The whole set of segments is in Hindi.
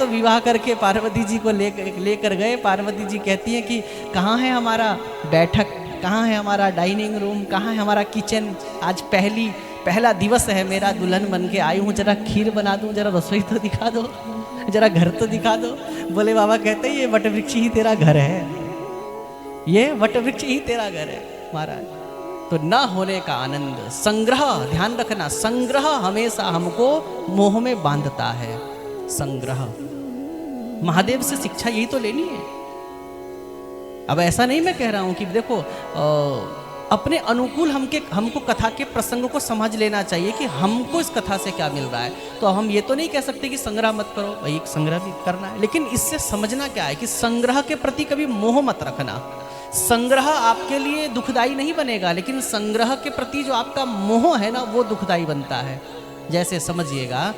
तो विवाह करके पार्वती जी को लेकर गए। पार्वती जी कहती हैं कि कहाँ है हमारा बैठक, कहाँ है हमारा डाइनिंग रूम, कहाँ है हमारा किचन। आज पहला दिवस है मेरा, दुल्हन बन के आई हूँ, जरा खीर बना दूँ, जरा रसोई तो दिखा दो, जरा घर तो दिखा दो। बोले बाबा कहते हैं ये वटवृक्ष ही तेरा घर है, ये वटवृक्ष ही तेरा घर है महाराज। तो न होने का आनंद, संग्रह, ध्यान रखना, संग्रह हमेशा हमको मोह में बांधता है। संग्रह, महादेव से शिक्षा यही तो लेनी है। अब ऐसा नहीं मैं कह रहा हूं कि देखो अपने अनुकूल हमको कथा के प्रसंग को समझ लेना चाहिए कि हमको इस कथा से क्या मिल रहा है। तो हम ये तो नहीं कह सकते कि संग्रह मत करो, भाई संग्रह भी करना है, लेकिन इससे समझना क्या है कि संग्रह के प्रति कभी मोह मत रखना। संग्रह आपके लिए दुखदाई नहीं बनेगा, लेकिन संग्रह के प्रति जो आपका मोह है ना वो दुखदाई बनता है। जैसे समझिएगा,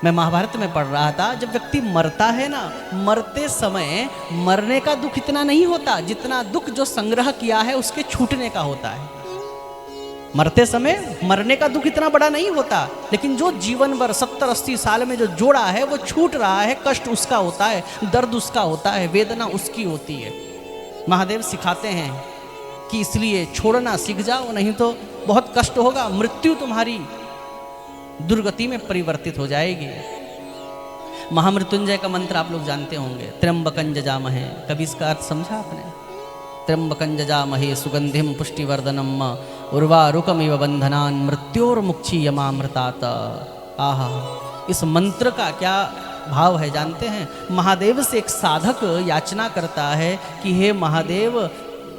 मैं महाभारत में पढ़ रहा था, जब व्यक्ति मरता है ना, मरते समय मरने का दुख इतना नहीं होता जितना दुख जो संग्रह किया है उसके छूटने का होता है। मरते समय मरने का दुख इतना बड़ा नहीं होता, लेकिन जो जीवन भर 70-80 साल में जो जोड़ा है वो छूट रहा है, कष्ट उसका होता है, दर्द उसका होता है, वेदना उसकी होती है। महादेव सिखाते हैं कि इसलिए छोड़ना सीख जाओ, नहीं तो बहुत कष्ट होगा, मृत्यु तुम्हारी दुर्गति में परिवर्तित हो जाएगी। महामृत्युंजय का मंत्र आप लोग जानते होंगे, त्र्यंबकं जजामहे। कभी इसका अर्थ समझा आपने? त्र्यंबकं जजामहे सुगंधिम पुष्टिवर्धनम उर्वारुकमिव बंधनान् मृत्योर्मुक्षीयमामृतात्। आहा, इस मंत्र का क्या भाव है जानते हैं? महादेव से एक साधक याचना करता है कि हे महादेव,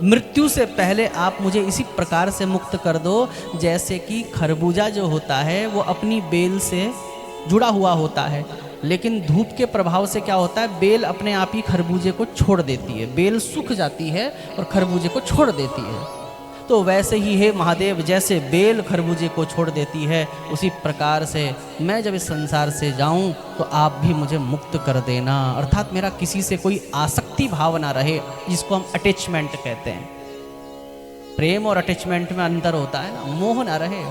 मृत्यु से पहले आप मुझे इसी प्रकार से मुक्त कर दो जैसे कि खरबूजा जो होता है वो अपनी बेल से जुड़ा हुआ होता है, लेकिन धूप के प्रभाव से क्या होता है, बेल अपने आप ही खरबूजे को छोड़ देती है, बेल सूख जाती है और खरबूजे को छोड़ देती है। तो वैसे ही है महादेव, जैसे बेल खरबूजे को छोड़ देती है, उसी प्रकार से मैं जब इस संसार से जाऊं तो आप भी मुझे मुक्त कर देना। अर्थात मेरा किसी से कोई आसक्ति भाव ना रहे, जिसको हम अटैचमेंट कहते हैं। प्रेम और अटैचमेंट में अंतर होता है ना, मोह ना रहे।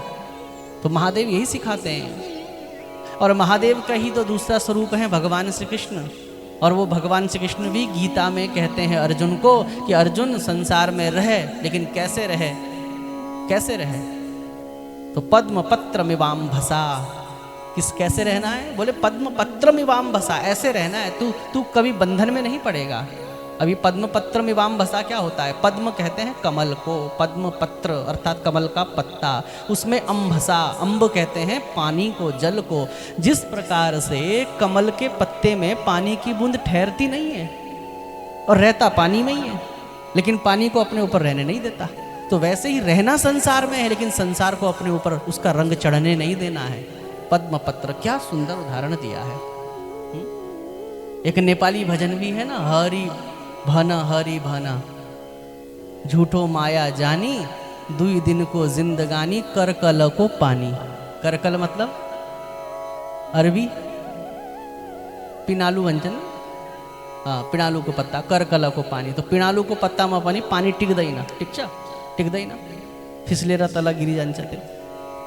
तो महादेव यही सिखाते हैं। और महादेव का ही तो दूसरा स्वरूप है भगवान श्री कृष्ण। और वो भगवान श्री कृष्ण भी गीता में कहते हैं अर्जुन को कि अर्जुन संसार में रहे, लेकिन कैसे रहे? कैसे रहे? तो पद्म पत्र मिवाम भसा। कैसे रहना है? बोले पद्म पत्र मिवाम भसा, ऐसे रहना है। तू कभी बंधन में नहीं पड़ेगा। अभी पद्म पत्र मिवाम भसा क्या होता है? पद्म कहते हैं कमल को, पद्म पत्र अर्थात कमल का पत्ता, उसमें अम्भसा, अम्ब कहते हैं पानी को, जल को। जिस प्रकार से कमल के पत्ते में पानी की बूंद ठहरती नहीं है और रहता पानी में ही है, लेकिन पानी को अपने ऊपर रहने नहीं देता, तो वैसे ही रहना संसार में है, लेकिन संसार को अपने ऊपर उसका रंग चढ़ने नहीं देना है। पद्म पत्र, क्या सुंदर उदाहरण दिया है। एक नेपाली भजन भी है ना, हरि भना झूठो माया जानी, दुई दिन को जिंदगानी, करकल को पानी। करकल मतलब अरबी पिनालू व्यंजन, हाँ पिनालू को पत्ता, करकल को पानी। तो पिनालू को पत्ता में पानी टिक दई ना, टिक दई ना, फिसलेरा तला गिरी जान चाहते।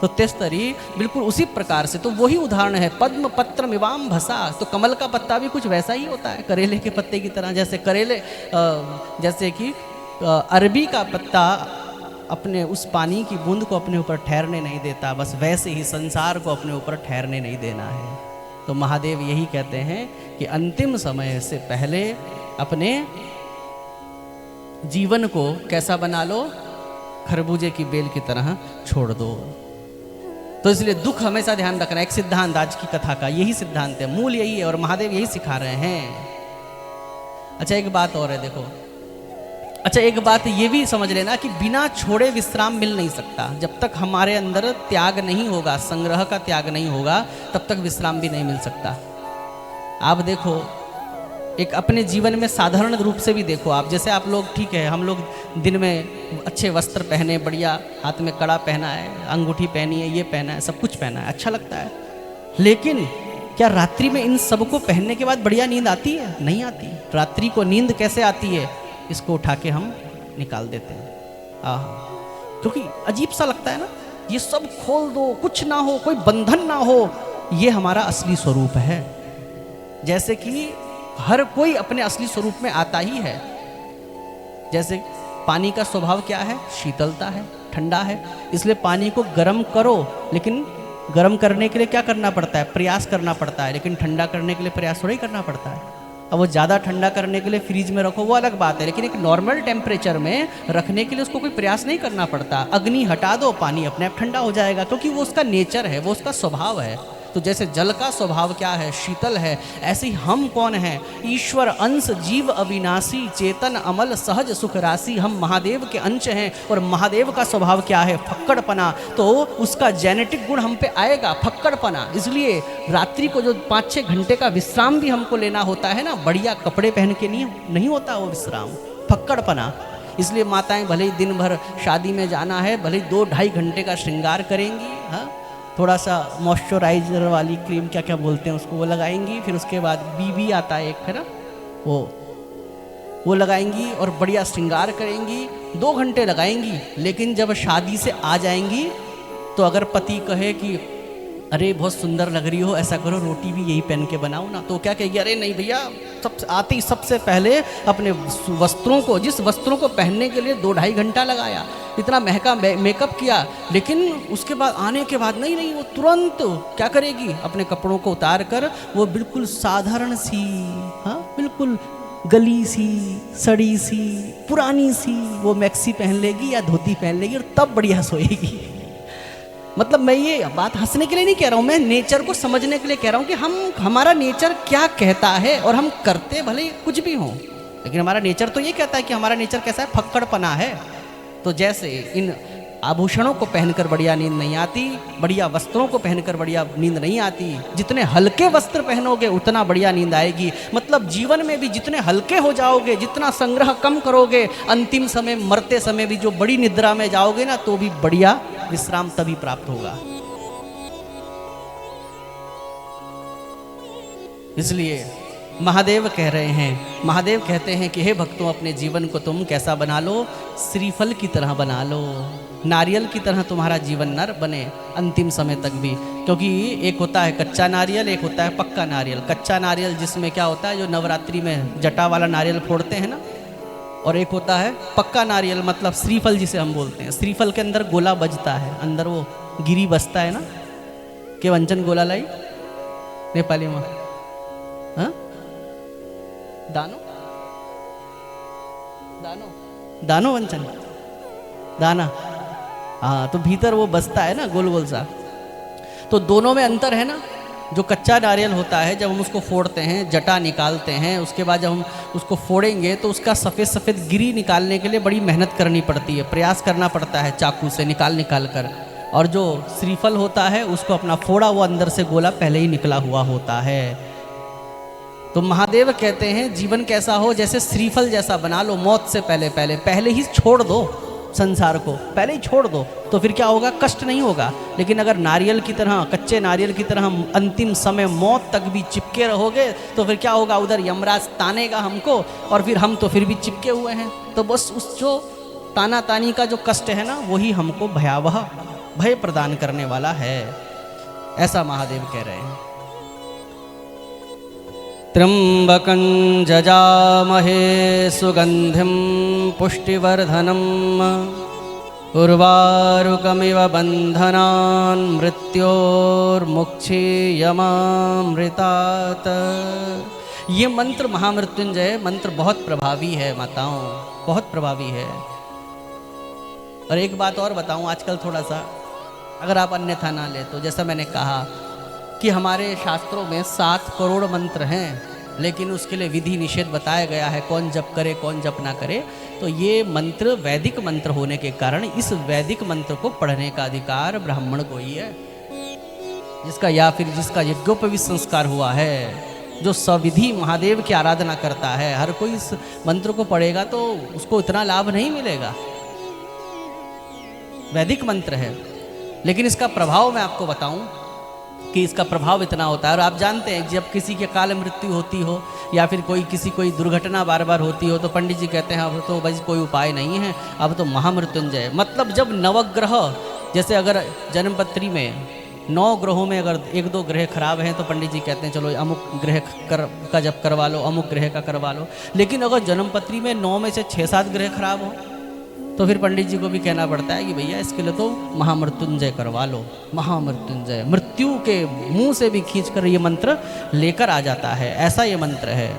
तो तेज तरी बिल्कुल उसी प्रकार से, तो वही उदाहरण है पद्म पत्र मिवाम भसा। तो कमल का पत्ता भी कुछ वैसा ही होता है, करेले के पत्ते की तरह। जैसे करेले, जैसे कि अरबी का पत्ता अपने उस पानी की बूंद को अपने ऊपर ठहरने नहीं देता, बस वैसे ही संसार को अपने ऊपर ठहरने नहीं देना है। तो महादेव यही कहते हैं कि अंतिम समय से पहले अपने जीवन को कैसा बना लो? खरबूजे की बेल की तरह छोड़ दो। तो इसलिए दुख हमेशा ध्यान रखना। एक सिद्धांत आज की कथा का यही सिद्धांत है, मूल यही है, और महादेव यही सिखा रहे हैं। अच्छा एक बात और है, देखो, अच्छा एक बात ये भी समझ लेना कि बिना छोड़े विश्राम मिल नहीं सकता। जब तक हमारे अंदर त्याग नहीं होगा, संग्रह का त्याग नहीं होगा, तब तक विश्राम भी नहीं मिल सकता। आप देखो, एक अपने जीवन में साधारण रूप से भी देखो आप, जैसे आप लोग, ठीक है, हम लोग दिन में अच्छे वस्त्र पहने, बढ़िया हाथ में कड़ा पहना है, अंगूठी पहनी है, ये पहना है, सब कुछ पहना है, अच्छा लगता है। लेकिन क्या रात्रि में इन सब को पहनने के बाद बढ़िया नींद आती है? नहीं आती। रात्रि को नींद कैसे आती है? इसको उठा के हम निकाल देते हैं। आह, क्योंकि अजीब सा लगता है ना, ये सब खोल दो, कुछ ना हो, कोई बंधन ना हो, ये हमारा असली स्वरूप है। जैसे कि हर कोई अपने असली स्वरूप में आता ही है। जैसे पानी का स्वभाव क्या है? शीतलता है, ठंडा है। इसलिए पानी को गर्म करो, लेकिन गर्म करने के लिए क्या करना पड़ता है? प्रयास करना पड़ता है। लेकिन ठंडा करने के लिए प्रयास थोड़ा ही करना पड़ता है। अब वो ज़्यादा ठंडा करने के लिए फ्रीज में रखो, वो अलग बात है, लेकिन एक नॉर्मल टेम्परेचर में रखने के लिए उसको कोई प्रयास नहीं करना पड़ता। अग्नि हटा दो, पानी अपने आप ठंडा हो जाएगा, क्योंकि वो उसका नेचर है, वो उसका स्वभाव है। तो जैसे जल का स्वभाव क्या है? शीतल है। ऐसे ही हम कौन हैं? ईश्वर अंश, जीव अविनाशी, चेतन अमल, सहज सुख राशि। हम महादेव के अंश हैं, और महादेव का स्वभाव क्या है? फक्कड़पना। तो उसका जेनेटिक गुण हम पे आएगा, फक्कड़पना। इसलिए रात्रि को जो 5-6 घंटे का विश्राम भी हमको लेना होता है ना, बढ़िया कपड़े पहन के नहीं होता वो विश्राम, फक्कड़पना। इसलिए माताएं भले ही दिन भर शादी में जाना है, भले ही 2-2.5 घंटे का श्रृंगार करेंगी, हाँ, थोड़ा सा मॉइस्चराइजर वाली क्रीम, क्या क्या बोलते हैं उसको, वो लगाएंगी। फिर उसके बाद बीबी आता है एक, है ना, वो लगाएंगी और बढ़िया श्रृंगार करेंगी, 2 घंटे लगाएंगी। लेकिन जब शादी से आ जाएंगी तो अगर पति कहे कि अरे बहुत सुंदर लग रही हो, ऐसा करो रोटी भी यही पहन के बनाओ ना, तो क्या कहेगी? अरे नहीं भैया, आते ही सबसे पहले अपने वस्त्रों को, जिस वस्त्रों को पहनने के लिए 2-2.5 घंटा लगाया, इतना महंगा मेकअप किया, लेकिन उसके बाद आने के बाद नहीं, वो तुरंत क्या करेगी? अपने कपड़ों को उतार कर वो बिल्कुल साधारण सी, हाँ, बिल्कुल गली सी, सड़ी सी, पुरानी सी वो मैक्सी पहन लेगी या धोती पहन लेगी, और तब बढ़िया सोएगी। मतलब मैं ये बात हंसने के लिए नहीं कह रहा हूँ, मैं नेचर को समझने के लिए कह रहा हूँ कि हमारा नेचर क्या कहता है, और हम करते भले कुछ भी हों, लेकिन हमारा नेचर तो ये कहता है कि हमारा नेचर कैसा है? फक्कड़पना है। तो जैसे इन आभूषणों को पहनकर बढ़िया नींद नहीं आती, बढ़िया वस्त्रों को पहनकर बढ़िया नींद नहीं आती, जितने हल्के वस्त्र पहनोगे उतना बढ़िया नींद आएगी। मतलब जीवन में भी जितने हल्के हो जाओगे, जितना संग्रह कम करोगे, अंतिम समय मरते समय भी जो बड़ी निद्रा में जाओगे ना, तो भी बढ़िया विश्राम तभी प्राप्त होगा। इसलिए महादेव कह रहे हैं, महादेव कहते हैं कि हे भक्तों, अपने जीवन को तुम कैसा बना लो? श्रीफल की तरह बना लो, नारियल की तरह तुम्हारा जीवन न बने अंतिम समय तक भी। क्योंकि एक होता है कच्चा नारियल, एक होता है पक्का नारियल। कच्चा नारियल जिसमें क्या होता है, जो नवरात्रि में जटा वाला नारियल फोड़ते हैं ना, और एक होता है पक्का नारियल, मतलब श्रीफल जिसे हम बोलते हैं। श्रीफल के अंदर गोला बजता है, अंदर वो गिरी बसता है ना, के वंचन गोला लाई नेपाली में, हाँ, दानो दानो दानो वंचन दाना, हाँ, तो भीतर वो बसता है ना गोल गोल सा। तो दोनों में अंतर है ना। जो कच्चा नारियल होता है, जब हम उसको फोड़ते हैं, जटा निकालते हैं, उसके बाद जब हम उसको फोड़ेंगे तो उसका सफ़ेद सफ़ेद गिरी निकालने के लिए बड़ी मेहनत करनी पड़ती है, प्रयास करना पड़ता है चाकू से निकाल कर। और जो श्रीफल होता है उसको अपना फोड़ा, वो अंदर से गोला पहले ही निकला हुआ होता है। तो महादेव कहते हैं जीवन कैसा हो? जैसे श्रीफल जैसा बना लो, मौत से पहले ही छोड़ दो संसार को, पहले ही छोड़ दो, तो फिर क्या होगा? कष्ट नहीं होगा। लेकिन अगर नारियल की तरह, कच्चे नारियल की तरह अंतिम समय मौत तक भी चिपके रहोगे, तो फिर क्या होगा? उधर यमराज तानेगा हमको, और फिर हम तो फिर भी चिपके हुए हैं। तो बस उस जो ताना तानी का जो कष्ट है ना, वही हमको भयावह भय प्रदान करने वाला है, ऐसा महादेव कह रहे हैं। त्र्यंबकं जजामहे सुगंधिं पुष्टिवर्धनम् उर्वारुकमिव बन्धनान् मृत्योर्मुक्षीयमामृतात्। ये मंत्र, महामृत्युंजय मंत्र, बहुत प्रभावी है माताओं, बहुत प्रभावी है। और एक बात और बताऊं, आजकल थोड़ा सा अगर आप अन्यथा ना ले तो, जैसा मैंने कहा कि हमारे शास्त्रों में 7 करोड़ मंत्र हैं, लेकिन उसके लिए विधि निषेध बताया गया है, कौन जप करे कौन जप ना करे। तो ये मंत्र वैदिक मंत्र होने के कारण इस वैदिक मंत्र को पढ़ने का अधिकार ब्राह्मण को ही है, जिसका या फिर जिसका यज्ञोपवीत संस्कार हुआ है, जो सविधि महादेव की आराधना करता है। हर कोई इस मंत्र को पढ़ेगा तो उसको इतना लाभ नहीं मिलेगा। वैदिक मंत्र है, लेकिन इसका प्रभाव मैं आपको बताऊं कि इसका प्रभाव इतना होता है। और आप जानते हैं, जब किसी के काल मृत्यु होती हो या फिर कोई दुर्घटना बार बार होती हो, तो पंडित जी कहते हैं अब तो भाई कोई उपाय नहीं है, अब तो महामृत्युंजय। मतलब जब नवग्रह, जैसे अगर जन्मपत्री में 9 ग्रहों में अगर 1-2 ग्रह खराब हैं तो पंडित जी कहते हैं चलो अमुक ग्रह का जप करवा लो, अमुक ग्रह का करवा लो। लेकिन अगर जन्मपत्री में 9 में से 6-7 ग्रह खराब हो तो फिर पंडित जी को भी कहना पड़ता है कि भैया इसके लिए तो महामृत्युंजय करवा लो। महामृत्युंजय मृत्यु के मुंह से भी खींचकर ये मंत्र लेकर आ जाता है, ऐसा ये मंत्र है।